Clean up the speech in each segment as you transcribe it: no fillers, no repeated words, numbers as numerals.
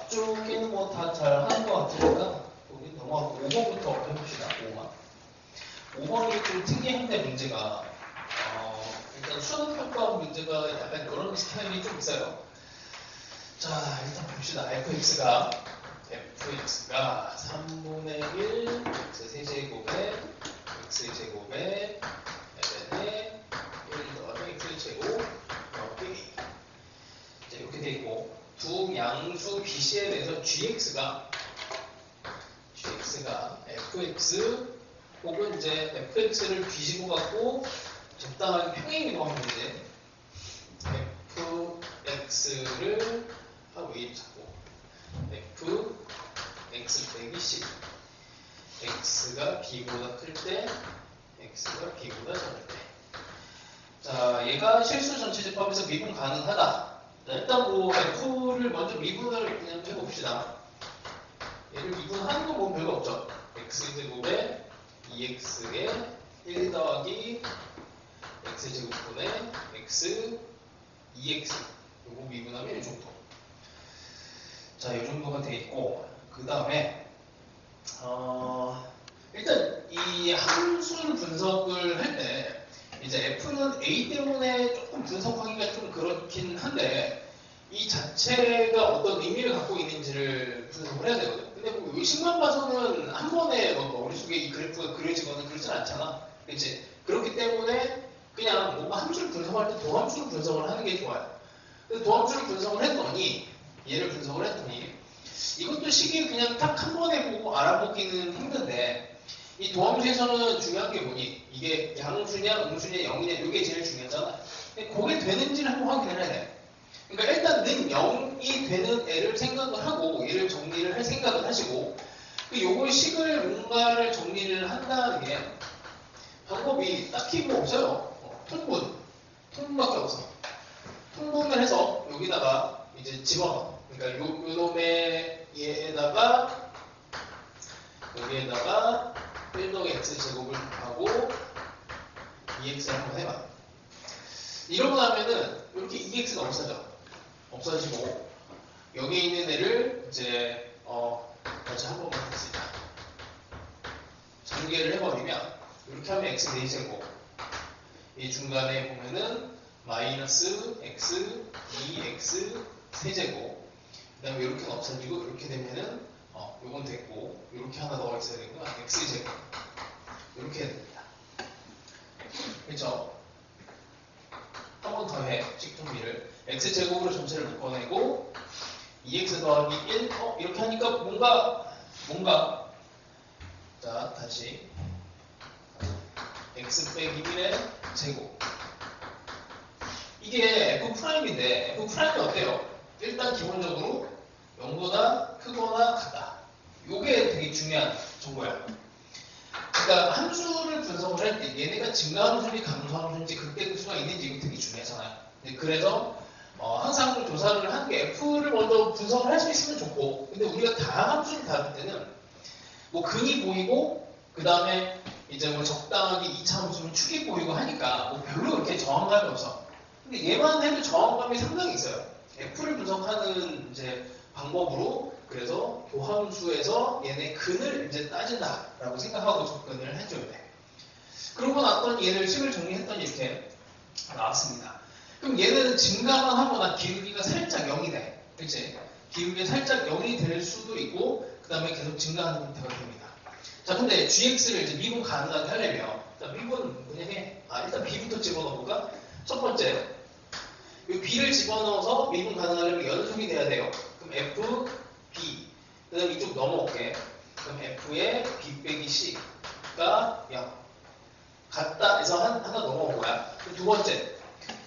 앞쪽에는 뭐 다 잘 하는 것 같으니까 여기 넘어가고 5번부터 해봅시다. 5번이 좀 특이한데 문제가 일단 수능 평가 문제가 약간 이런 스타일이 좀 있어요. 자, 일단 봅시다. fx가 3분의 1 x 세제곱에 x의 제곱에 ln에 1 더하기 x의 제곱 더하기 자, 이렇게 돼 있고 두 양수 BC에 대해서 gx가 fx 혹은 이제 fx를 뒤집어 갖고 적당하게 평행이동 하면 이제 fx를 하고 이 잡고 fx 빼기 10 x가 b보다 클 때 x가 b보다 작을 때 자, 얘가 실수 전체제법에서 미분 가능하다. 자, 일단 뭐 f를 먼저 미분을 그냥 해봅시다. 얘를 미분하는 건 뭐 별거 없죠. x제곱에 2x에 1 더하기 x제곱분의 x 2x 요거 미분하면 이 정도. 자, 이 정도가 돼 있고 그 다음에 일단 이 함수를 분석을 할 때 이제 f는 a 때문에 조금 분석하기가 좀 그렇긴 한데 이 자체가 어떤 의미를 갖고 있는지를 분석을 해야 되거든. 근데 뭐 의식만 봐서는 한 번에 너 머릿속에 이 그래프가 그려지거나 그렇진 않잖아. 그치? 그렇기 때문에 그냥 뭔가 함수를 분석할 때 도함수를 분석을 하는 게 좋아요. 근데 도함수를 분석을 했더니 얘를 분석을 했더니 이것도 시기를 그냥 딱 한 번에 보고 알아보기는 힘든데 이 도함수에서는 중요한 게 뭐니? 이게 양수냐, 음수냐, 0이냐 이게 제일 중요하잖아. 근데 그게 되는지를 한번 확인을 해야 돼. 그러니까 일단 는 0이 되는 애를 생각을 하고 얘를 정리를 할 생각을 하시고 요걸 식을 뭔가를 정리를 한다는 게 방법이 딱히 뭐 없어요. 통분밖에 없어. 통분을 해서 여기다가 이제 집어넣어. 그러니까 요 놈의 얘에다가 여기에다가 1 더하기 x 제곱을 하고 2x를 한번 해봐. 이러고 나면은 이렇게 2x가 없어지고 여기 있는 애를 이제 다시 한 번만 했습니다. 전개를 해버리면 이렇게 하면 x 4제곱 이 중간에 보면은 마이너스 x 2x 세제곱 그 다음에 이렇게는 없어지고 이렇게 되면은 요건 됐고 이렇게 하나 더 있어야 되구나 x제곱 이렇게 해야 됩니다. 그렇죠? 한 번 더 해 식정리를 x제곱으로 전체를 묶어내고 2x 더하기 1 이렇게 하니까 뭔가 자 다시 x 빼기 1의 제곱 이게 f'인데 f'이 어때요? 일단 기본적으로 0보다 크거나 같다. 요게 되게 중요한 정보야. 그러니까 함수를 분석을 할 때 얘네가 증가함수인지 감소함수인지 극대수가 있는지 이거 되게 중요하잖아요. 그래서 항상 조사를 하는 게 f를 먼저 분석을 할 수 있으면 좋고 근데 우리가 다 함수를 다룰 때는 뭐 근이 보이고 그 다음에 이제 뭐 적당하게 2차 함수는 축이 보이고 하니까 뭐 별로 그렇게 저항감이 없어. 근데 얘만 해도 저항감이 상당히 있어요. f를 분석하는 이제 방법으로 그래서 도함수에서 얘네 근을 이제 따진다라고 생각하고 접근을 해줘야 돼. 그러고 났더니 얘를 식을 정리했더니 이렇게 나왔습니다. 그럼 얘는 증가만 하거나 기울기가 살짝 0이 돼. 그치? 기울기가 살짝 0이 될 수도 있고 그 다음에 계속 증가하는 형태가 됩니다. 자, 근데 gx를 이제 미분 가능하게 하려면 자, 미분 그냥 해. 일단 b부터 집어넣어볼까? 첫 번째 이 b를 집어넣어서 미분 가능하려면 연속이 돼야 돼요. 그럼 f, b 그 다음에 이쪽 넘어올게. 그럼 f의 b 빼기 c가 0 같다 해서 하나 넘어온 거야. 두 번째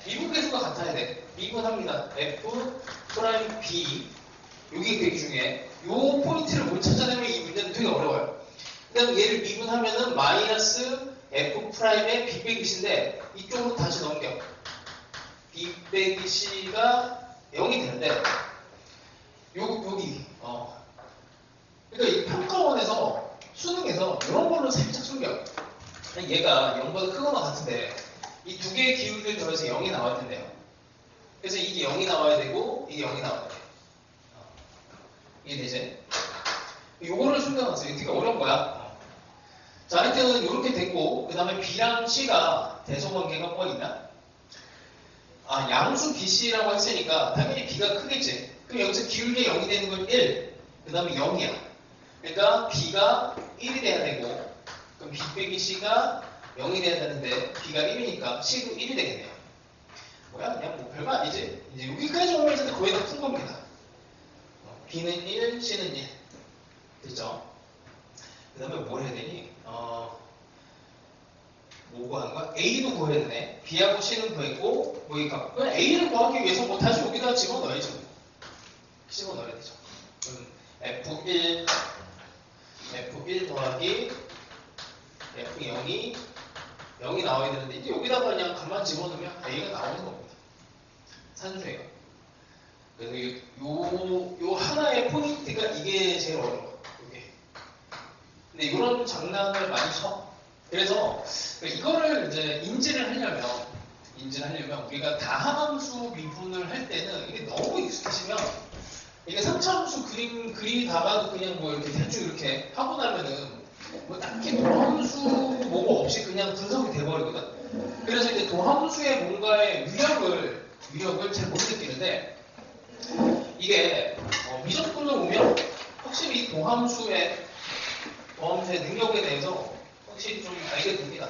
미분 계수가 같아야 돼. 미분합니다. f 프라임 b 이게 되게 중요해. 요 포인트를 못 찾아내면 이 문제는 되게 어려워요. 그 다음에 얘를 미분하면은 마이너스 f 프라임의 b 빼기 c인데 이쪽으로 다시 넘겨. b 빼기 c가 0이 되는데 여기 그러니까 이 평가원에서 수능에서 이런 걸로 살짝 숨겨. 얘가 0보다 크거나 같은데 이 두 개의 기울기를 더해서 0이 나와야 된대요. 그래서 이게 0이 나와야 되고 이게 0이 나와야 돼. 이해되지? 요거를 숨겨놨어요. 되게 어려운 거야. 자, 하여튼 이렇게 됐고, 그 다음에 B랑 C가 대소관계가 뭐가 있나? 아, 양수 BC라고 했으니까 당연히 B가 크겠지. 그럼 여기서 기울기 0이 되는 건 1, 그 다음에 0이야. 그러니까 B가 1이 돼야 되고, 그럼 B 빼기 C가 0이 돼야 되는데 B가 1이니까 C도 1이 되겠네요. 뭐야? 그냥 뭐 별거 아니지. 이제 여기까지 오면 이제 거의 다 푼 겁니다. B는 1, C는 1. 됐죠? 그 다음에 뭘 해야 되니? 뭐 구하는 거야? A도 구해야 되네. B하고 C는 구했고, 뭐이까? 그냥 A를 구하기 위해서 뭐 다시 여기다 집어넣어야죠. 집어넣어야 되죠. 그럼 F1 더하기 F0이 0이 나와야 되는데, 이제 여기다가 그냥 가만 집어넣으면 A가 나오는 겁니다. 산수예요. 그래서 요 하나의 포인트가 이게 제일 어려운 거예요. 이게. 근데 이런 장난을 많이 쳐. 그래서 이거를 이제 인지를 하려면 우리가 다함수 미분을 할 때는 이게 너무 익숙해지면 이게 3차함수 그림 그리다가도 그냥 뭐 이렇게 대충 이렇게 하고 나면은 뭐 딱히 도함수 뭐고 없이 그냥 분석이 돼버리거든. 그래서 이제 도함수의 뭔가의 위력을 잘 못 느끼는데 이게 미적분을 보면 확실히 도함수의 능력에 대해서 확실히 좀 알게 됩니다.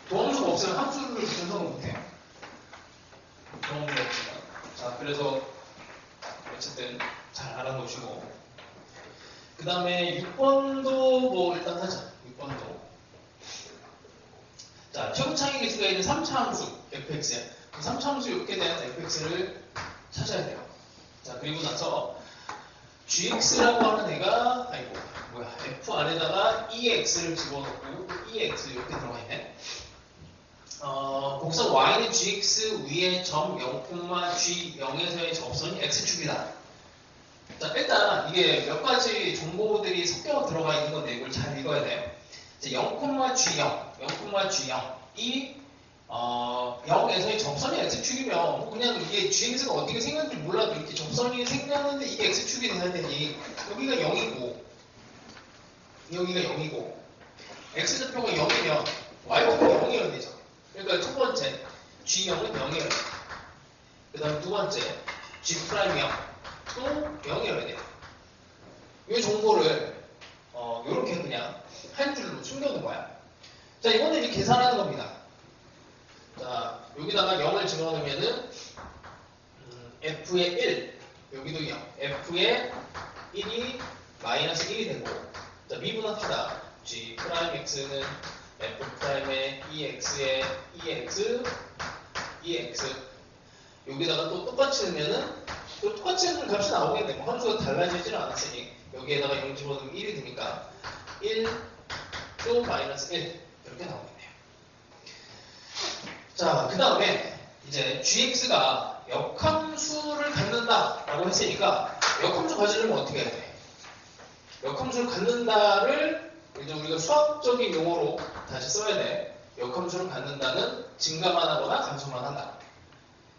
도함수가 없으면 함수를 분석을 못해요. 도함수가 없으면. 자, 그래서 어쨌든 잘 알아놓으시고 그 다음에 6번도 뭐 일단 하자. 6번도. 자, 최고차이 개수가 있는 3차 함수 fx야. 3차 함수 이렇게 된 fx를 찾아야 돼요. 자, 그리고 나서 gx라고 하는 애가 f 안에다가 ex를 집어넣고 ex 이렇게 들어가 있네. 곡선 y는 gx 위에 점 0, g0에서의 접선이 x축이다. 자, 일단 이게 몇 가지 정보들이 섞여 들어가 있는 건데 이걸 잘 읽어야 돼요. 0,g0이 0에서의 접선이 x축이면 뭐 그냥 이게 gx가 어떻게 생겼는지 몰라도 이렇게 접선이 생겼는데 이게 x축이 돼야 되니 여기가 0이고 여기가 0이고 x좌표가 0이면 y좌표가 0이어야 되죠. 그러니까 첫 번째 g0은 0이어야 돼. 그 다음 두 번째 g'0 또 0이어야 돼. 이 정보를 이렇게 그냥 한 줄로 숨겨놓은 거야. 자, 이거는 이제 계산하는 겁니다. 자, 여기다가 0을 집어넣으면은 f의 1 여기도 0 f의 1이 마이너스 1이 되고 자, 미분합시다. g'x는 f'의 ex의 ex 여기다가 또 똑같이 넣으면은 또 똑같이 넣는 값이 나오겠네. 뭐 함수가 달라지지는 않았으니 여기에다가 0 집어넣으면 1이 되니까 1 또 마이너스 1 이렇게 나오겠네요. 자, 그 다음에 이제 gx가 역함수를 갖는다 라고 했으니까 역함수 가지려면 어떻게 해야 돼? 역함수를 갖는다를 이제 우리가 수학적인 용어로 다시 써야 돼. 역함수를 갖는다는 증가만 하거나 감소만 한다.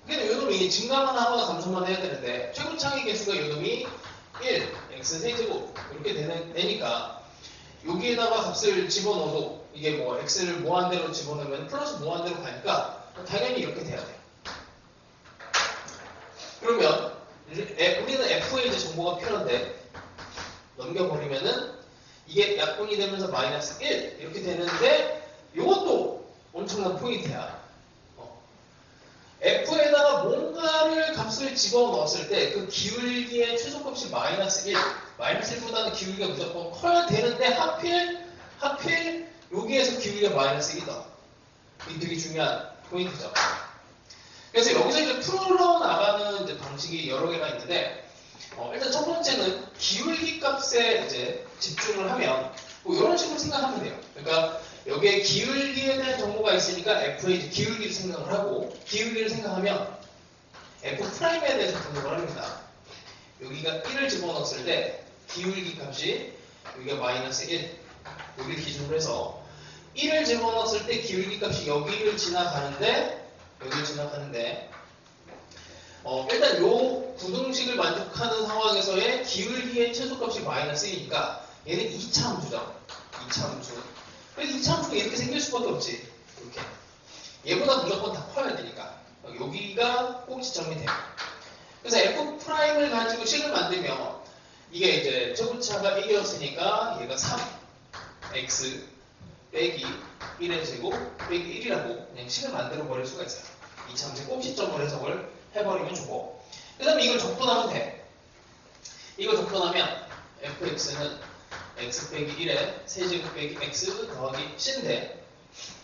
근데 요놈이 증가만 하거나 감소만 해야 되는데 최고차이 개수가 요놈이 1, x 세제곱 이렇게 되니까 여기에다가 값을 집어넣어도 이게 뭐 x를 무한대로 집어넣으면 플러스 무한대로 가니까 당연히 이렇게 돼야 돼. 그러면 우리는 f에 이제 정보가 필요한데 넘겨버리면은 이게 약분이 되면서 마이너스 1 이렇게 되는데 이것도 엄청난 포인트야. f에다가 뭔가를 값을 집어넣었을 때 그 기울기의 최소값이 마이너스 1 마이너스 1보다는 기울기가 무조건 커야 되는데 하필 여기에서 기울기가 마이너스 1이다. 이게 되게 중요한 포인트죠. 그래서 여기서 이제 풀어나가는 이제 방식이 여러 개가 있는데 일단 첫 번째는 기울기 값에 이제 집중을 하면 뭐 이런 식으로 생각하면 돼요. 그러니까 여기에 기울기에 대한 정보가 있으니까 f의 이제 기울기를 생각을 하고 기울기를 생각하면 f'에 대해서 분석을 합니다. 여기가 1을 집어넣었을 때 기울기 값이 여기가 마이너스 1 여기를 기준으로 해서 1을 집어넣었을 때 기울기 값이 여기를 지나가는데 일단 요 구등식을 만족하는 상황에서의 기울기의 최소값이 마이너스 1이니까 얘는 2차 함수죠. 2차 함수. 그래서 2차 함수가 이렇게 생길 수밖에 없지. 이렇게. 얘보다 무조건 다 커야 되니까. 여기가 꼭 지점이 돼요. 그래서 F'을 가지고 식을 만들면 이게 이제 최고차가 1이었으니까 얘가 3x 빼기 1의 제곱 빼기 1이라고 그냥 식을 만들어 버릴 수가 있어요. 이 참수의 꼭 시점으로 해석을 해버리면 좋고, 그 다음에 이걸 적분하면 돼. 이걸 적분하면 fx는 x 빼기 1에 세제곱 빼기 x 더하기 c인데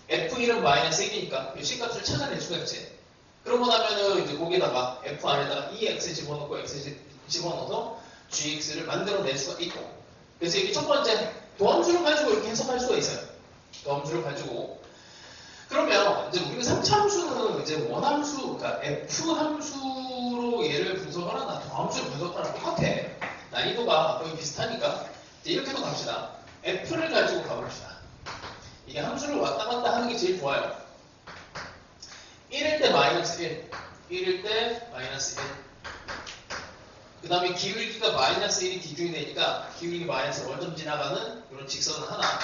f1은 마이너스 1이니까 이 c값을 찾아낼 수가 있지. 그러고 나면은 이제 거기다가 f 안에다가 2x 집어넣고 x 집어넣어서 gx를 만들어낼 수가 있고, 그래서 이게 첫 번째 도함수를 가지고 이렇게 해석할 수가 있어요. 도함수를 가지고. 그러면 이제 우리가 3차 함수는 이제 원함수, 그러니까 f함수로 얘를 분석하거나 도함수를 분석하거나 똑같아. 난이도가 거의 비슷하니까 이제 이렇게도 갑시다. f를 가지고 가봅시다. 이게 함수를 왔다 갔다 하는 게 제일 좋아요. 1일 때 마이너스 1, 1일 때 마이너스 1. 그 다음에 기울기가 마이너스 1이 기준이 되니까 기울기 마이너스 원점 지나가는 이런 직선을 하나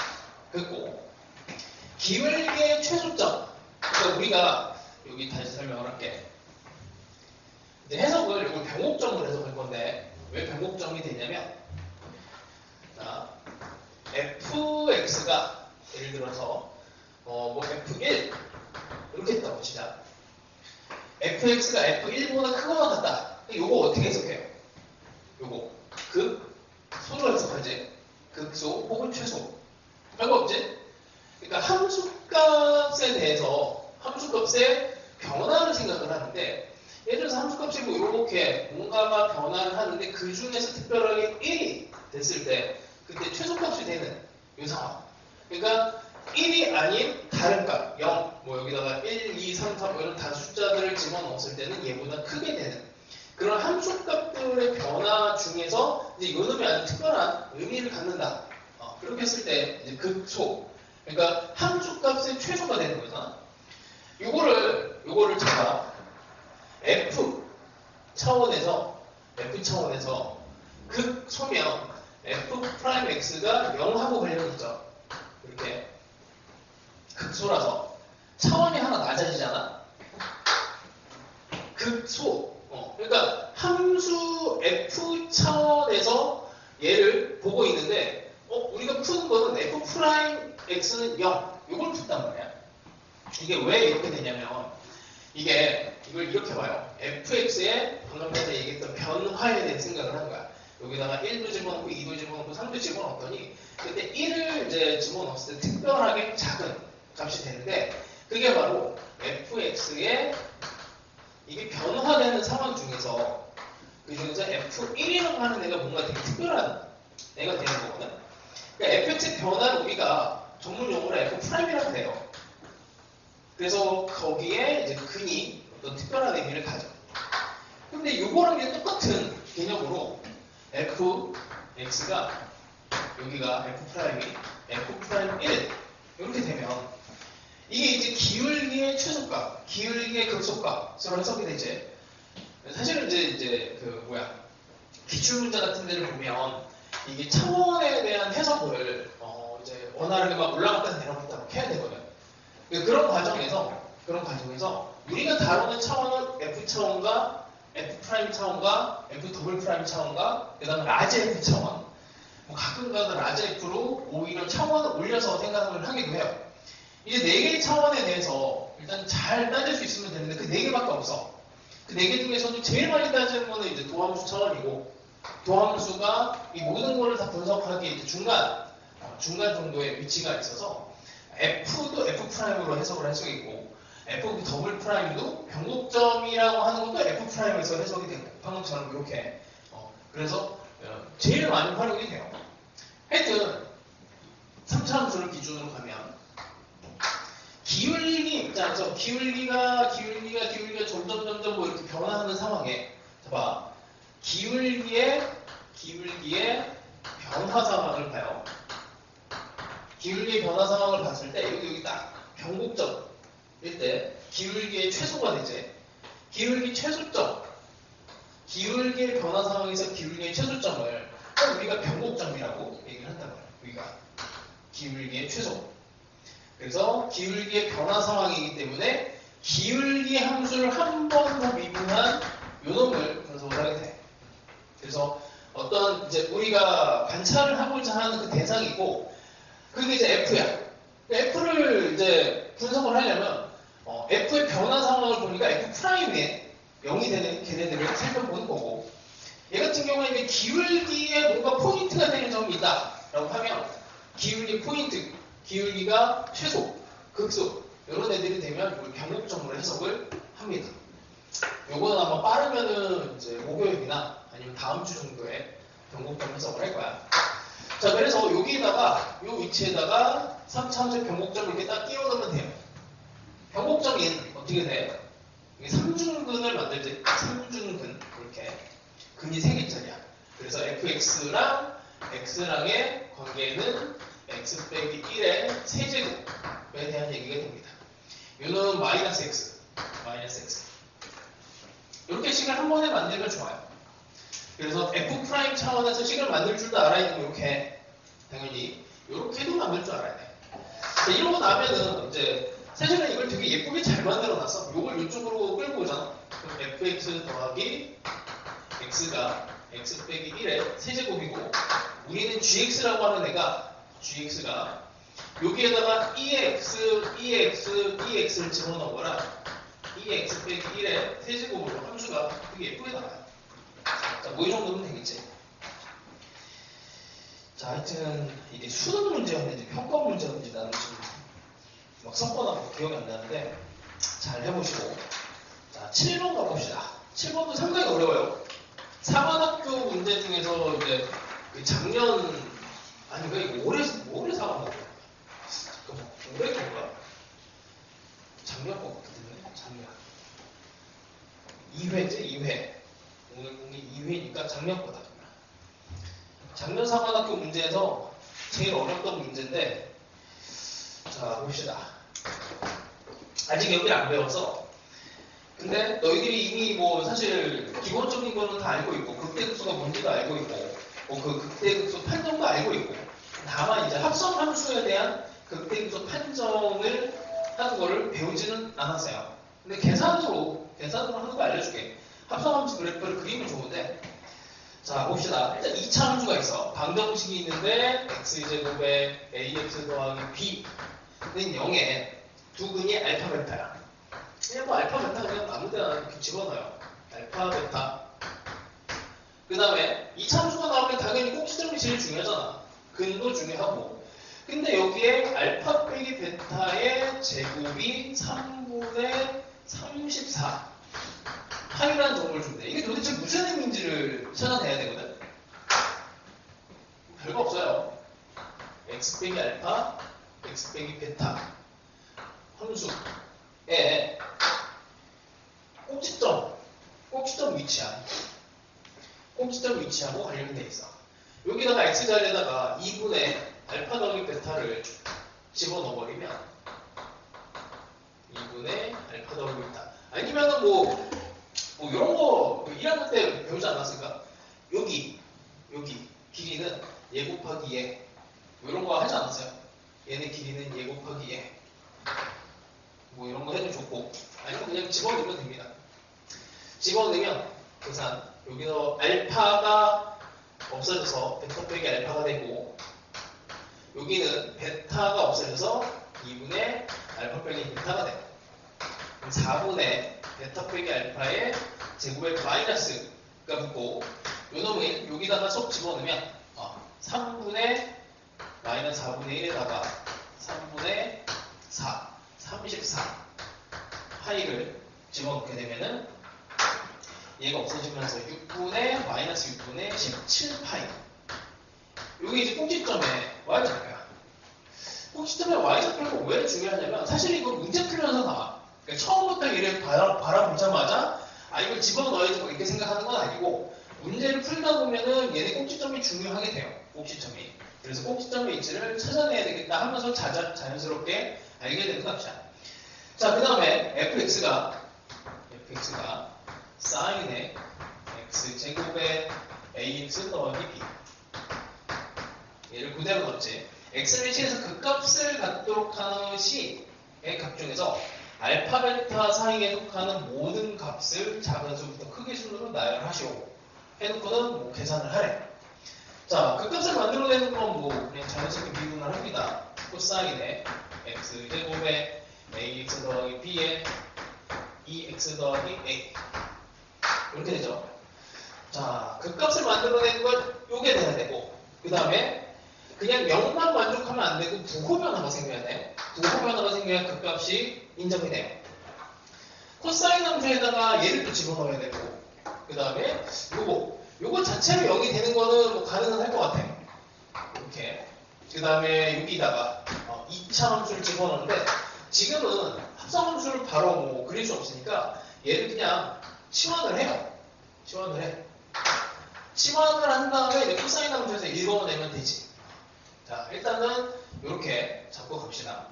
긋고, 기울기의 최소점, 그러니까 우리가 여기 다시 설명을 할게. 이제 해석을 이걸 변곡점으로 해석할 건데 왜 변곡점이 되냐면, 자, fx가 예를 들어서 뭐 f1 이렇게 했다고 치자. fx가 f1보다 크거나 같다. 요거 어떻게 해석해요? 요거 극소로 해석하지. 극소 혹은 최소. 별거 없지? 그러니까 함수값에 대해서 함수값의 변화를 생각을 하는데, 예를 들어서 함수값이 뭐 이렇게 뭔가가 변화를 하는데 그 중에서 특별하게 1이 됐을 때 그때 최소값이 되는 이 상황. 그러니까 1이 아닌 다른 값, 0, 뭐 여기다가 1, 2, 3, 4 뭐 이런 단수 숫자들을 집어넣었을 때는 얘보다 크게 되는 그런 함수값들의 변화 중에서 이제 요놈이 아주 특별한 의미를 갖는다. 그렇게 했을 때 이제 극소, 그러니까 함수값의 최소가 되는 거잖아. 요거를 제가 F 차원에서 극소면 F'X가 0하고 관련이 있죠. 이렇게 극소라서 차원이 하나 낮아지잖아. 극소. 그러니까 함수 F 차원에서 얘를 보고 있는데 우리가 푸는 거는 F'X는 0. 이걸 푼단 말이야. 이게 왜 이렇게 되냐면 이걸 이렇게 봐요. fx의 방금 전에 얘기했던 변화에 대해 생각을 한 거야. 여기다가 1도 집어넣고 2도 집어넣고 3도 집어넣었더니 그때 1을 이제 집어넣었을 때 특별하게 작은 값이 되는데, 그게 바로 fx의 이게 변화되는 상황 중에서 그 중에서 f1이라고 하는 애가 뭔가 되게 특별한 애가 되는 거거든. 그러니까 fx의 변화를 우리가 전문 용어로 f'이라고 해요. 그래서 거기에 이제 근이 어떤 특별한 의미를 가져. 근데 요거랑 이제 똑같은 개념으로 fx가 여기가 F'I, F'1 이렇게 되면 이게 이제 기울기의 최소값, 기울기의 극소값으로 해석이 되지. 사실은 이제 기출문제 같은 데를 보면 이게 차원에 대한 해석을 이제 원활하게 막 올라갔다 내려갔다 막 해야 되거든. 그런 과정에서 우리가 다루는 차원은 F 차원과 F' 차원과 F 더블 프라임 차원과 그 다음에 라지 F 차원, 뭐 가끔가다 라지 F로 오히려 차원을 올려서 생각을 하기도 해요. 이제 4개의 차원에 대해서 일단 잘 따질 수 있으면 되는데 그 4개밖에 없어. 그 4개 중에서도 제일 많이 따지는 거는 이제 도함수 차원이고, 도함수가 이 모든 거를 다 분석하기에 이제 중간 정도의 위치가 있어서 F도 F'으로 해석을 할 수 있고, F 더블 프라임도 변곡점이라고 하는 것도 F'에서 해석이 되고, 방금처럼 이렇게. 그래서 제일 많이 활용이 돼요. 하여튼 3차 함수를 기준으로 가면 기울기 입장에서 기울기가 점점 뭐 이렇게 변화하는 상황에, 봐, 기울기의 변화 상황을 봐요. 기울기의 변화 상황을 봤을 때 여기 딱 변곡점일 때 기울기의 최소가 되지. 기울기 최소점, 기울기의 변화 상황에서 기울기의 최소점을 우리가 변곡점이라고 얘기를 한단 말이에요. 우리가 기울기의 최소. 그래서 기울기의 변화 상황이기 때문에 기울기의 함수를 한 번 더 미분한 요놈을 분석을 하게 돼. 그래서 어떤 이제 우리가 관찰을 하고자 하는 그 대상이고 그게 이제 F야. F를 이제 분석을 하려면 F의 변화 상황을 보니까 F'에 0이 되는 걔네들을 살펴보는 거고 얘 같은 경우에는 기울기에 뭔가 포인트가 되는 점이 있다 라고 하면 기울기 포인트, 기울기가 최소, 극소 이런 애들이 되면 이걸 변곡점으로 해석을 합니다. 요거는 아마 빠르면은 이제 목요일이나 아니면 다음 주 정도에 변곡점 해석을 할 거야. 자, 그래서 여기에다가 요 위치에다가 3차원적 변곡점을 이렇게 딱 끼워 넣으면 돼요. 변곡점이 어떻게 돼? 이게 3중근을 만들 때 3중근 이렇게 근이 3개짜리야. 그래서 fx랑 x랑의 관계는 x 빼기 1의 세제곱에 대한 얘기가 됩니다. 이는 마이너스 x. 이렇게 식을 한 번에 만들면 좋아요. 그래서 f' 차원에서 식을 만들 줄도 알아야 되고 이렇게 당연히 이렇게도 만들 줄 알아야 돼. 자, 이러고 나면은 이제 사실은 이걸 되게 예쁘게 잘 만들어놨어. 이걸 이쪽으로 끌고 오잖아. 그럼 fx 더하기 x가 x 빼기 1의 세제곱이고 우리는 gx라고 하는 애가 gx가 여기에다가 2x를 집어넣은 거라 2x 빼기 1의 세제곱으로 함수가 되게 예쁘게 나와요. 자, 뭐 이 정도면 되겠지. 자, 하여튼 이게 수능 문제였는지 평가 문제였는지 나는 지금 막 섞어놔서 기억이 안 나는데 잘 해보시고. 자, 7번 가봅시다. 7번도 상당히 어려워요. 사관학교 문제 중에서 이제 그 작년 아니 왜 이거 올해 사관학교? 잠깐만, 올해 건가? 작년 거 같은데? 작년 2회지? 2회. 오늘 공이 2회니까 작년 거다. 작년 사관학교 문제에서 제일 어렵던 문제인데 자, 봅시다. 아직 여기 안 배웠어. 근데 너희들이 이미 뭐 사실 기본적인 거는 다 알고 있고 극대극소가 뭔지도 알고 있고 뭐 그 극대극소 판정도 알고 있고 다만 이제 합성함수에 대한 극대극소 판정을 하는 거를 배우지는 않았어요. 근데 계산으로 하는 거 알려줄게. 합성함수 그래프를 그리면 좋은데 자, 봅시다. 일단 2차 함수가 있어. 방정식이 있는데 x제곱에 ax 더하기 b는 0에 두 근이 알파 베타야. 그냥 뭐 알파 베타 그냥 아무 데나 이렇게 집어넣어요. 알파 베타. 그 다음에 2차 함수가 나오면 당연히 꼭지점이 제일 중요하잖아. 근도 중요하고. 근데 여기에 알파 빼기 베타의 제곱이 3분의 34 파이라는 정보를 준대. 이게 도대체 무슨 의미인지를 찾아내야 되거든. 별거 없어요. x 빼기 알파, x 빼기 베타 함수에 꼭지점 위치하고 관련돼 있어. 여기다가 x 자리에다가 2분의 알파 더하기 베타를 집어넣어버리면 2분의 알파 더하기 베타. 아니면은 뭐 이런 거 1학년 때 배우지 않았을까? 여기 길이는 얘 곱하기 얘 뭐 이런 거 하지 않았어요? 얘네 길이는 얘 곱하기 얘 뭐 이런 거 해도 좋고 아니면 그냥 집어넣으면 됩니다. 집어넣으면 계산 여기서 알파가 없어져서 베타 빼기 알파가 되고 여기는 베타가 없어져서 2분의 알파 빼기 베타가 되고 그럼 4분의 베타 빼기 알파의 제곱에 마이너스가 붙고 요놈은 여기다가 쏙 집어넣으면 3분의 마이너스 4분의 1에다가 3분의 4 34 파이를 집어넣게 되면은 얘가 없어지면서 6분의 마이너스 6분의 17 파이. 여기 이제 꼭지점에 y좌표야. 꼭지점에 y좌표가 왜 중요하냐면 사실 이거 문제 풀면서 나와. 그러니까 처음부터 얘를 바라보자마자 이걸 집어넣어야지 이렇게 생각하는 건 아니고 문제를 풀다 보면은 얘네 꼭지점이 중요하게 돼요. 꼭지점이. 그래서 꼭지점의 위치를 찾아내야 되겠다 하면서 자연스럽게 알게 되는 값이야. 자, 그 다음에 fx가 사인의 x제곱에 ax 더하기 b. 얘를 그대로 넣었지. x를 취해서 극값을 갖도록 하는 c의 값 중에서 알파, 베타 사이에 속하는 모든 값을 작은 수부터 크게 순으로 나열하시오. 해놓고는 뭐 계산을 하래. 자, 극값을 만들어내는 건 뭐 그냥 자연스럽게 미분을 합니다. 코사인에 x제곱에 ax 더하기 b에 2x 더하기 a. 이렇게 되죠. 자, 극값을 만들어내는 건 요게 돼야 되고, 그 다음에 그냥 0만 만족하면 안 되고 부호 변화가 생겨야 돼. 부호 변화가 생겨야 극값이 인정이 돼요. 코사인 함수에다가 얘를 또 집어넣어야 되고, 그 다음에 요거 자체로 0이 되는 거는 뭐 가능은 할 것 같아. 이렇게. 그 다음에 여기다가 2차 함수를 집어넣는데, 지금은 합성 함수를 바로 뭐 그릴 수 없으니까 얘를 그냥 치환을 해요. 치환을 해. 치환을 한 다음에 이제 코사인 함수에서 읽어내면 되지. 자, 일단은 이렇게 잡고 갑시다.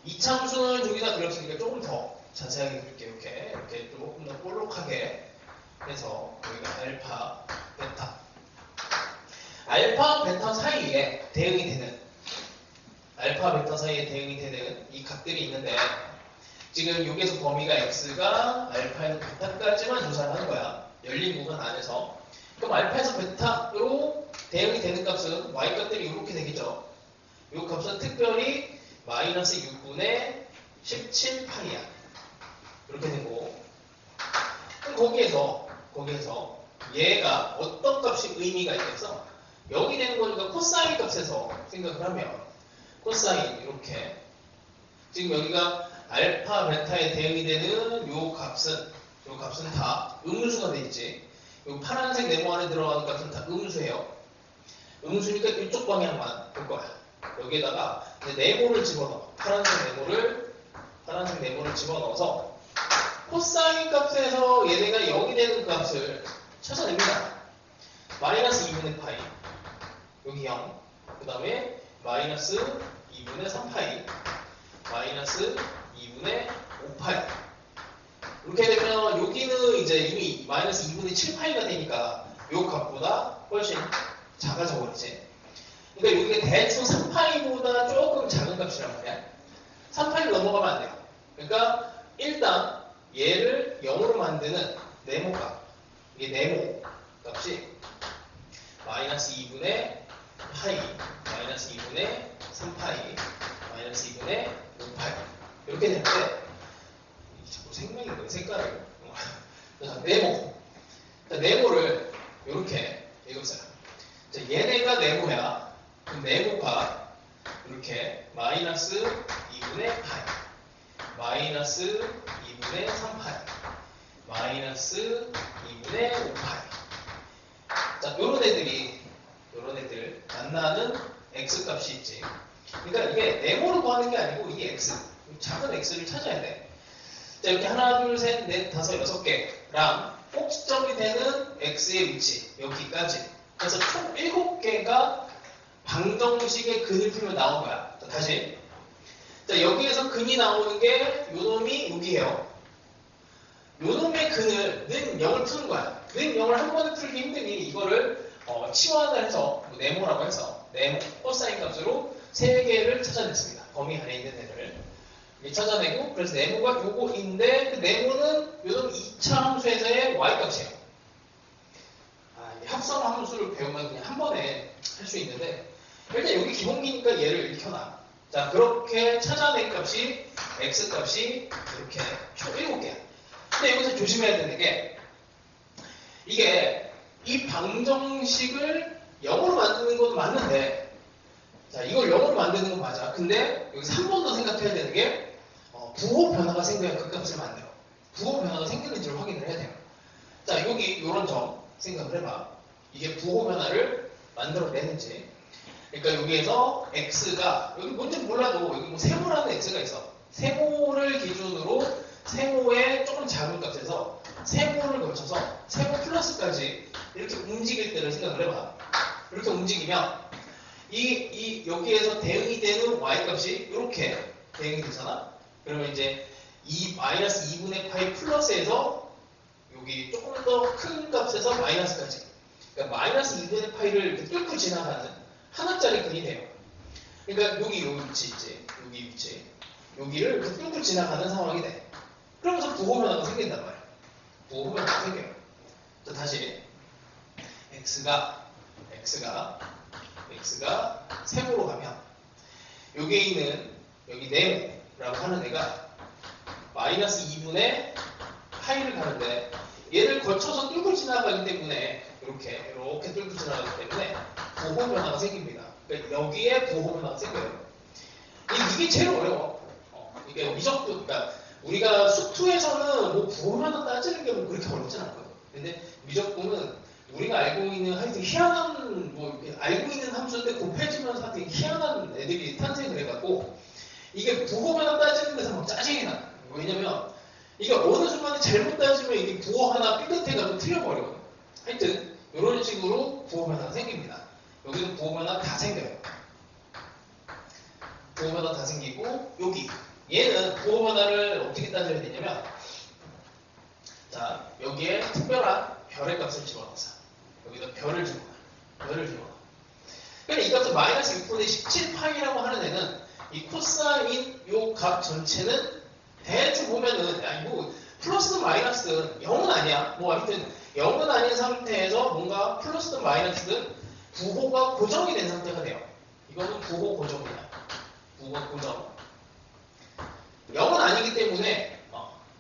2차 함수는 저기다 그렸으니까 조금 더 자세하게 그릴게요. 이렇게 조금 더 볼록하게 해서 여기가 알파, 베타. 알파, 베타 사이에 대응이 되는, 알파, 베타 사이에 대응이 되는 이 값들이 있는데, 지금 여기에서 범위가 x가 알파에서 베타까지만 조사를 하는 거야. 열린 구간 안에서. 그럼 알파에서 베타로 대응이 되는 값은 y값들이 이렇게 되겠죠. 이 값은 특별히 마이너스 6분의 17파이야. 이렇게 되고, 그럼 거기에서 얘가 어떤 값이 의미가 있겠어? 여기 되는 거니까 코사인 값에서 생각을 하면 코사인 이렇게 지금 여기가 알파, 베타에 대응이 되는 요 값은 다 음수가 돼 있지. 요 파란색 네모 안에 들어가는 값은 다 음수예요. 음수니까 이쪽 방향만 볼 거야. 여기에다가 네모를 집어넣어. 파란색 네모를 집어넣어서 코사인 값에서 얘네가 0이 되는 값을 찾아냅니다. 마이너스 2분의 파이. 여기 0. 그 다음에 마이너스 2분의 3파이. 마이너스 2분의 5파이. 이렇게 되면 여기는 이제 이미 마이너스 2분의 7파이가 되니까 요 값보다 훨씬 작아져 버리지. 그러니까 여기가 대충 3파이보다 조금 작은 값이란 말이야. 3파이를 넘어가면 안 돼요. 그러니까 일단 얘를 0으로 만드는 네모 값. 이게 네모 값이 마이너스 2분의 파이, 마이너스 2분의 3파이, 마이너스 2분의 5파이. 이렇게 되는데, 자꾸 생명이 거예요, 색깔을. 자, 네모. 자, 네모를 이렇게 읽었어요. 자, 얘네가 네모야. 그럼 네모가 이렇게 마이너스 2분의 파이, 마이너스 2분의 3파이, 마이너스 2분의 5파이. 자, 요런 애들 만나는 x 값이 있지. 그러니까 이게 네모로 구하는 게 아니고 이 x, 작은 x를 찾아야 돼. 자, 이렇게 하나, 둘, 셋, 넷, 다섯, 여섯 개랑 꼭지점이 되는 x의 위치, 여기까지. 그래서 총 7개가 방정식의 근을 풀면 나온 거야. 자, 다시. 자, 여기에서 근이 나오는 게 요놈이 여기에요. 요놈의 근을 는 0을 푸는 거야. 는 0을 한 번에 풀기 힘드니 이거를 치환을 해서 뭐 네모라고 해서 네모 코사인 값으로 3개를 찾아냈습니다. 범위 안에 있는 애를 찾아내고, 그래서 네모가 요거인데 그 네모는 요놈 2차 함수에서의 y값이에요. 합성 함수를 배우면 그냥 한 번에 할 수 있는데 일단 여기 기본기니까 얘를 읽혀놔. 자, 그렇게 찾아낸 값이 x값이 이렇게 총 7개야. 근데 여기서 조심해야 되는 게 이게 이 방정식을 0으로 만드는 건 맞는데, 자, 이걸 0으로 만드는 건 맞아. 근데 여기서 한 번 더 생각해야 되는 게 부호 변화가 생겨야 그 값을 만들어. 부호 변화가 생기는지를 확인을 해야 돼요. 자, 여기 이런 점 생각을 해봐. 이게 부호 변화를 만들어내는지. 그러니까 여기에서 x가 여기 뭔지 몰라도 여기 뭐 세모라는 x가 있어. 세모를 기준으로 세모의 조금 작은 값에서 세모를 거쳐서 세모 플러스까지 이렇게 움직일 때를 생각을 해봐. 이렇게 움직이면 여기에서 대응이 되는 y값이 이렇게 대응이 되잖아. 그러면 이제 이 마이너스 2분의 파이 플러스에서 여기 조금 더 큰 값에서 마이너스까지. 그러니까 마이너스 2분의 파이를 이렇게 뚫고 지나가는 하나짜리 근이 돼요. 그러니까 여기 위치 있지. 여기 위치. 여기를 이렇게 뚫고 지나가는 상황이 돼. 그러면서 부호 변화가 생긴단 말이야. 부호 변화가 생겨요. 자, 다시 x가 세모로 가면 여기에 있는 여기 네모라고 하는 애가 마이너스 2분의 파이를 가는데 얘를 거쳐서 뚫고 지나가기 때문에 이렇게 뚫고 지나가기 때문에 부호 변화가 생깁니다. 그러니까 여기에 부호 변화가 생겨요. 이게 제일 어려워. 이게 미적분, 그러니까 우리가 수투에서는 뭐 부호 변화 따지는 게 뭐 그렇게 어렵진 않거든. 근데 미적분은 우리가 알고 있는 하여튼 희한한 뭐 알고 있는 함수인데 곱해지면서 하여튼 희한한 애들이 탄생을 해갖고 이게 부호 변화 따지는 데서 막 짜증이 나. 왜냐면 이게 어느 순간에 잘못 따지면 이게 부호 하나 삐끗해가지고 틀려버려. 하여튼 이런 식으로 부호 변화가 생깁니다. 여기는 부호 변화 다 생겨요. 부호 변화 다 생기고 여기 얘는 부호 변화를 어떻게 따져야 되냐면 자 여기에 특별한 별의 값을 집어넣자. 여기다 별을 집어넣어. 그러니까 이 값은 마이너스 6분의 17파이라고 하는 애는 이 코사인 요 값 전체는 대충 보면은 야 이거 플러스든 마이너스든 0은 아니야. 뭐 하여튼 0은 아닌 상태에서 뭔가 플러스든 마이너스든 부호가 고정이 된 상태가 돼요. 이거는 부호 고정이야. 부호 고정. 0은 아니기 때문에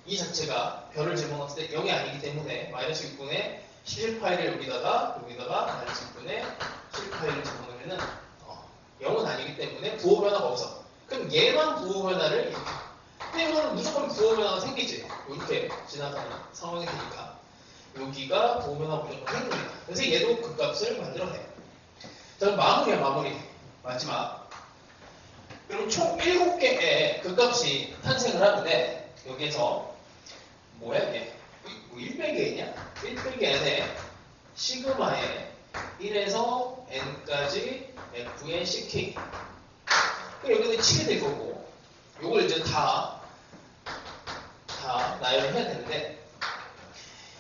이 자체가 별을 집어넣었을 때 0이 아니기 때문에 마이너스 6분의 17파이를 여기다가 마이너스 6분의 17파이를 집어넣으면은 0은 아니기 때문에 부호 변화가 없어. 그럼 얘만 부호 변화를 이렇게. 근데 이거는 무조건 부호 변화가 생기지. 이렇게 지나가는 상황이 되니까 여기가 부호 변화 무조건 생깁니다. 그래서 얘도 그 값을 만들어내요. 자, 그럼 마무리. 마지막. 그럼 총 7개의 그 값이 탄생을 하는데 여기에서 뭐야 이게? 100A냐? 100N에 시그마에 1에서 N까지 F의 CK. 여기는 치게 될 거고 요걸 이제 다 나열을 해야 되는데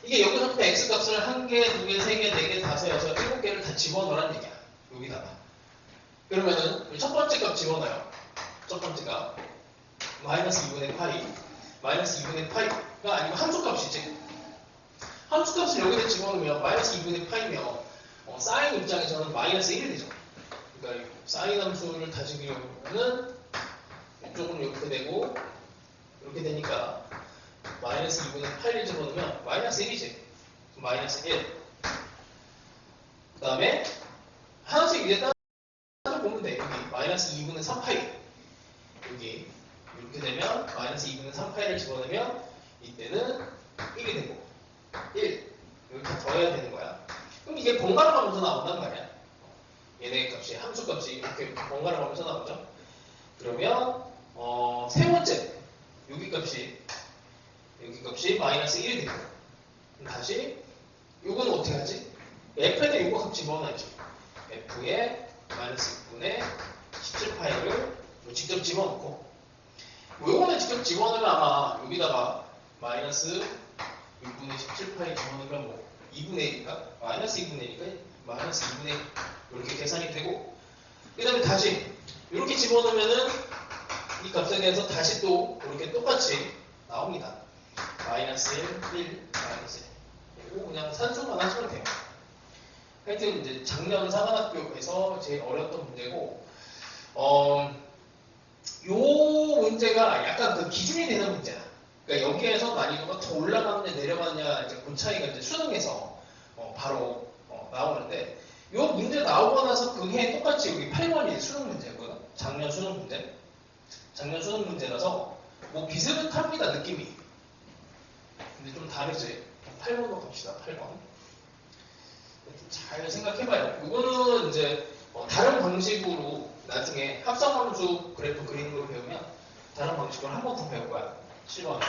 이게 여기서부터 X값을 1개, 2개, 3개, 4개, 5, 6, 7개를 다 집어넣으라는 얘기야. 여기다가. 그러면은 첫 번째 값 집어넣어요. 첫 번째가 마이너스 2분의 파이. 마이너스 2분의 파이가 아니고 함수값이지. 함수값을 여기다 집어넣으면 마이너스 2분의 파이면 사인 입장에서는 마이너스 1이 되죠. 그러니까 사인 함수를 다지려면은 이쪽은 이렇게 되고 이렇게 되니까 마이너스 2분의 8을 집어넣으면 마이너스 1이지. 마이너스 1. 그 다음에 하나씩 위에 따져보면 돼. 여기 마이너스 2분의 3파이. 여기 이렇게 되면 마이너스 2분의 3파이를 집어넣으면 이때는 1이 되고 1 이렇게 더해야 되는 거야. 그럼 이게 번갈아 가면서 나온단 말이야. 얘네 값이 함수값이 이렇게 번갈아 가면서 나오죠. 그러면 세 번째 여기 값이 마이너스 1이 되고 다시 요거는 어떻게 하지? f에다 요거 값 집어넣어야지. f에 마이너스 6분의 17파이를 직접 집어넣고 요거는 직접 집어넣으면 아마 여기다가 마이너스 6분의 17파이 집어넣으면 뭐 2분의 1인가? 마이너스 2분의 1이니까 마이너스 2분의 1 이렇게 계산이 되고 그 다음에 다시 이렇게 집어넣으면은 이 값에 대해서 다시 또 이렇게 똑같이 나옵니다. 마이너스 1, 마이너스 1 그리고 그냥 산수만 하시면 돼요. 하여튼 이제 작년 사관학교에서 제일 어려웠던 문제고 요 문제가 약간 그 기준이 되는 문제야. 그러니까 여기에서 난이도가 더 올라가느냐 내려가느냐 이제 그 차이가 이제 수능에서 바로 나오는데 요 문제 나오고 나서 그게 똑같이 여기 8번이 수능 문제거든. 작년 수능 문제. 작년 수능 문제라서 뭐 비슷합니다 느낌이. 근데 좀 다르지. 8번도 갑시다. 8번. 잘 생각해봐요. 이거는 이제 다른 방식으로 나중에 합성함수 그래프 그리는 걸 배우면 다른 방식으로 한 번 더 배울 거야. 7번.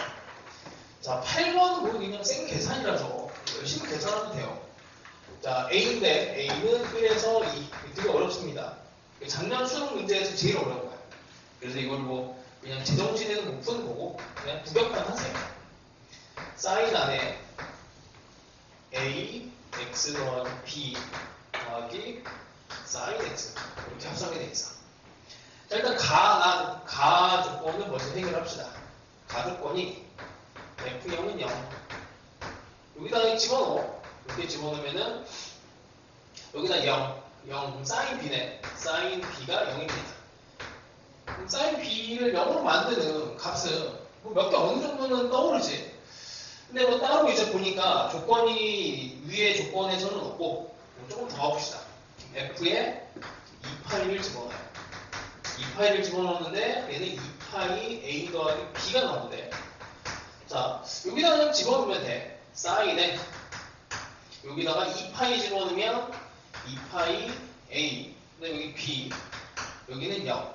자, 8번은 뭐 그냥 생 계산이라서 열심히 계산하면 돼요. 자, A인데 A는 1에서 2. 되게 어렵습니다. 작년 수능 문제에서 제일 어려운 거야. 그래서 이걸 뭐 그냥 제정신에는 못 푸는 거고 그냥 구경만 하세요. 사인 안에 A x 더하기 B 더하기 sin x 이렇게 합성이 돼 있어. 자, 일단 가 조건을 먼저 해결합시다. 가 조건이 F0은 0. 여기다 집어넣어. 이렇게 집어넣으면은 여기다 0. 그럼 sin B네. sin B가 0입니다. 그럼 sin B를 0으로 만드는 값은 뭐 몇 개 어느 정도는 떠오르지. 근데 뭐 따로 이제 보니까 조건이 위에 조건에서는 없고 조금 더 가봅시다. F에 2파이를 집어넣어요. 2파이를 집어넣는데 얘는 2파이 A 더하기 B가 나오는데 자 여기다가 그냥 집어넣으면 돼. 사인에 여기다가 2파이 집어넣으면 2파이 A 근데 여기 B 여기는 0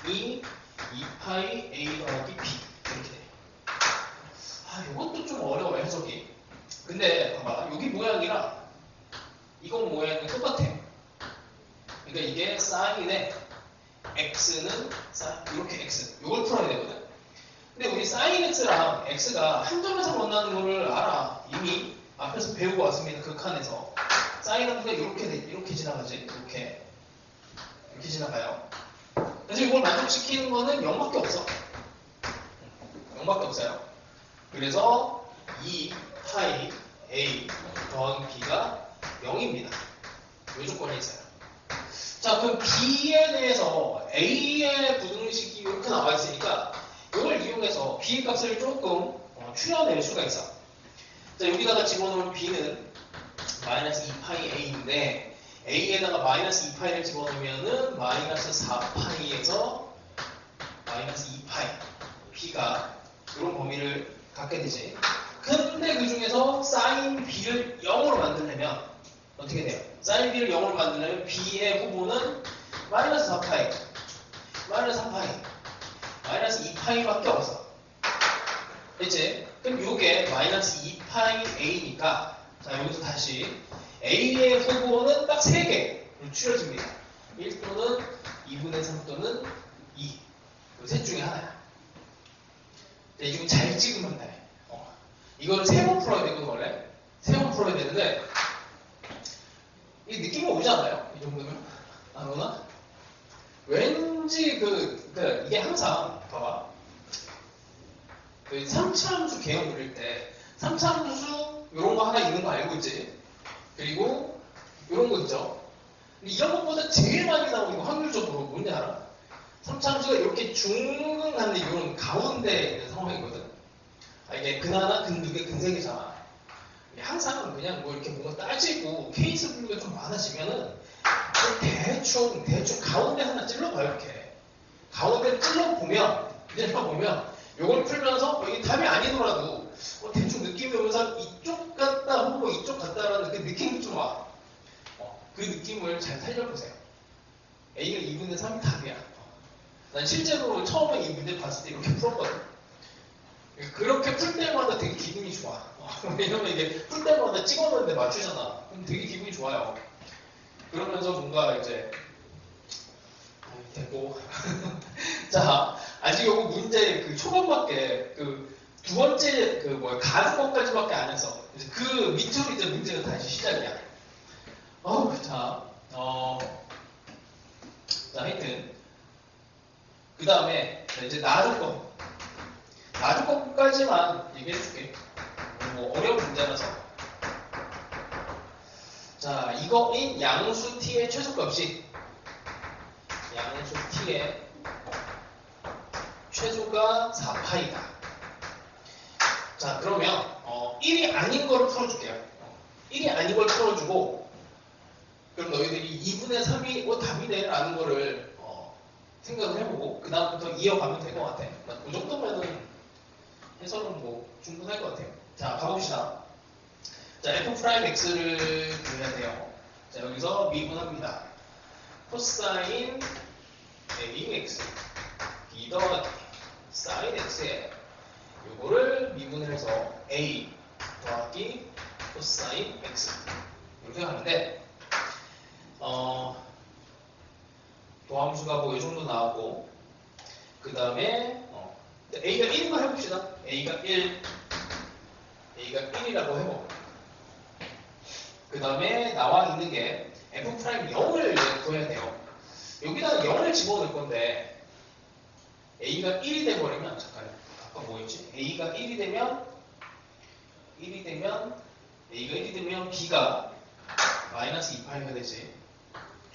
2파이 A 더하기 B 이렇게 돼. 아 이것도 좀 어려워 해석이. 근데 봐봐 여기 모양이랑 이건 모양이 똑같아. 그러니까 이게 사인에 x는 이렇게 x 이걸 풀어야 되거든. 근데 우리 sin x랑 x가 한 점에서 만나는 거를 알아. 이미 앞에서 배우고 왔습니다. 극한에서 sin은 그냥 이렇게 지나가지. 이렇게 지나가요. 그래서 이걸 만족시키는 거는 0밖에 없어. 0밖에 없어요. 그래서 2파이 a 더하기 b가 0입니다. 이 조건이 있어요. 자, 그럼 B에 대해서 A의 부등식이 이렇게 나와 있으니까 이걸 이용해서 B의 값을 조금 추려낼 수가 있어. 자, 여기다가 집어넣으면 B는 마이너스 2파이 A인데 A에다가 마이너스 2파이를 집어넣으면은 마이너스 4파이에서 마이너스 2파이 B가 이런 범위를 갖게 되지. 근데 그 중에서 sin B를 0으로 만들려면 어떻게 돼요? sin B를 0으로 만들려면 B의 후보는 마이너스 4파이, 마이너스 3파이, 마이너스 2파이밖에 없어. 됐지? 그럼 이게 마이너스 2파이 A니까 자 여기서 다시 A의 후보는 딱 3개로 추려집니다. 1 또는 2분의 3 또는 2. 이 셋 중에 하나야. 이거 잘 찍으면 돼. 이거를 3번 풀어야 되거든 원래. 3번 풀어야 되는데 이 느낌이 오지 않아요? 이 정도면? 안 오나? 왠지 이게 항상 봐봐. 그 3차 함수 개형 그릴 때 3차 함수 이런 거 하나 있는 거 알고 있지? 그리고 이런 거 있죠? 근데 이런 것보다 제일 많이 나오는 거 확률적으로 뭔지 알아? 3차 함수가 이렇게 중간에 이런 가운데 있는 상황이거든. 이게 근하나 근두개 근색이잖아. 항상 그냥 뭐 이렇게 뭔가 따지고 케이스 분류가 좀 많아지면은 대충 가운데 하나 찔러봐요. 이렇게 가운데 찔러보면 요걸 풀면서 이게 답이 아니더라도 대충 느낌이 오면서 이쪽 같다 혹은 이쪽 같다라는 그 느낌이 좀 와. 그 느낌을 잘 살려보세요. A가 2분의 3이 답이야. 난 실제로 처음에 이 문제 봤을 때 이렇게 풀었거든. 그렇게 풀 때마다 되게 기분이 좋아. 왜냐면 이게 풀 때마다 찍어놓는데 맞추잖아. 그럼 되게 기분이 좋아요. 그러면서 뭔가 이제 됐고 자 아직 요거 문제 그 초반밖에 그 두 번째 가는 것까지밖에 안 해서 이제 그 밑으로 이제 문제가 다시 시작이야. 자 하여튼 그 다음에 이제 나조건까지만 얘기해줄게. 뭐 어려운 문제라서. 자, 이거인 양수 t의 최소값이 양수 t의 최소가 4파이다. 자, 그러면 1이 아닌 거를 풀어줄게요. 1이 아닌 걸 풀어주고 그럼 너희들이 2분의 3이 답이네 라는 거를 생각을 해보고 그 다음부터 이어가면 될 것 같아. 그 정도면은 해설은 뭐 충분할 것 같아요. 자, 가봅시다. 자, f'x를 그려야 돼요. 자, 여기서 미분합니다. 코사인 ax b 더하기 sin x에 요거를 미분을 해서 a 더하기 코사인 x 이렇게 하는데 도함수가 뭐 이 정도 나오고 그 다음에 A가 1인 거 해봅시다. A가 1, A가 1이라고 해보. 그 다음에 나와 있는 게 F'0을 구해야 돼요. 여기다가 0을 집어넣을 건데 A가 1이 돼버리면 잠깐 아까 뭐였지? A가 1이 되면 A가 1이 되면 B가 마이너스 2파이가 되지.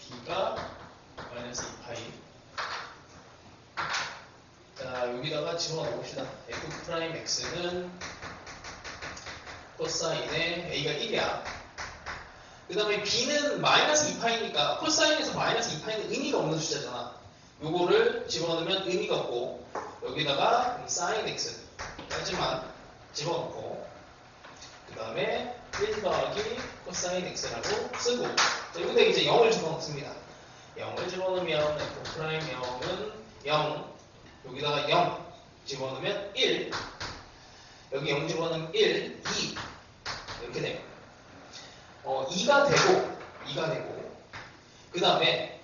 B가 마이너스 2파이. 자, 여기다가 집어넣읍시다. F'X는 코사인에 A가 1이야. 그 다음에 B는 마이너스 2파이니까 코사인에서 마이너스 2파이는 의미가 없는 숫자잖아. 요거를 집어넣으면 의미가 없고 여기다가 사인 X까지만 집어넣고 그 다음에 1 더하기 코사인 X라고 쓰고 자, 여기다 이제 0을 집어넣습니다. 0을 집어넣으면 F'0은 0 여기다가 0 집어넣으면 1 여기 0 집어넣으면 1, 2 이렇게 돼요. 2가 되고 그 다음에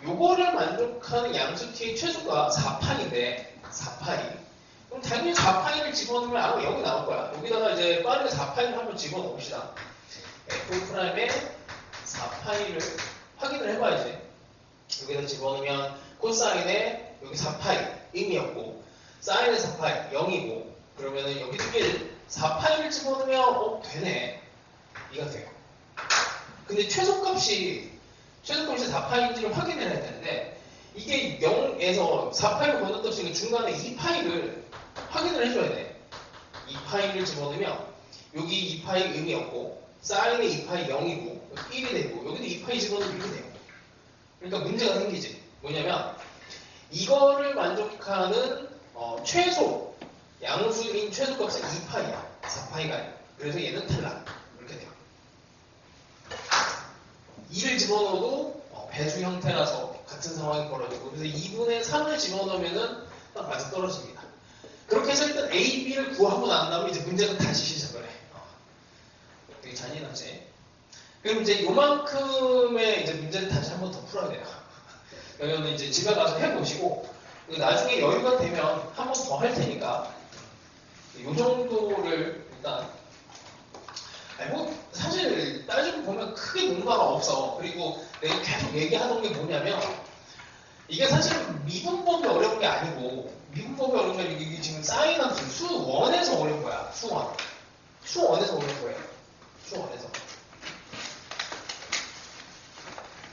요거를 만족하는 양수 t의 최소가 4파인데 4파이 그럼 당연히 4파이를 집어넣으면 아마 0이 나올 거야. 여기다가 이제 빠르게 4파이를 한번 집어넣읍시다. F'의 4파이를 확인을 해봐야지. 여기다 집어넣으면 코사인에 여기 4파이 의미 없고 사인의 4파이 0이고 그러면은 여기도 1 4파이를 집어넣으면 되네. 이가 돼요. 근데 최소값이 4파이인지를 확인을 해야 되는데 이게 0에서 4파이로 건너떴으니까 중간에 2파이를 확인을 해줘야 돼. 2파이를 집어넣으면 여기 2파이 의미 없고 사인의 2파이 0이고 1이 되고 여기도 2파이 집어넣으면 이렇게 돼요. 그러니까 문제가 생기지. 뭐냐면 이거를 만족하는 최소 양수인 최소값은 2파이야. 4파이가 아니야. 그래서 얘는 탈락. 이렇게 돼요. 2를 집어넣어도 배수 형태라서 같은 상황이 벌어지고 그래서 2분의 3을 집어넣으면은 딱 맞아 떨어집니다. 그렇게 해서 일단 A, B를 구하고 난 다음에 이제 문제는 다시 시작을 해. 되게 잔인하지. 그럼 이제 요만큼의 이제 문제를 다시 한 번 더 풀어야 돼요. 그러면 이제 집에 가서 해보시고 나중에 여유가 되면 한 번 더 할 테니까 요 정도를 일단 사실 따지고 보면 크게 뭔가가 없어. 그리고 내가 계속 얘기하던 게 뭐냐면 이게 사실 미분법이 어려운 게 아니고 미분법이 어려운 게 아니고 이게 지금 사인 함수 수원에서 어려운 거야. 수원에서 어려운 거예요. 수원에서.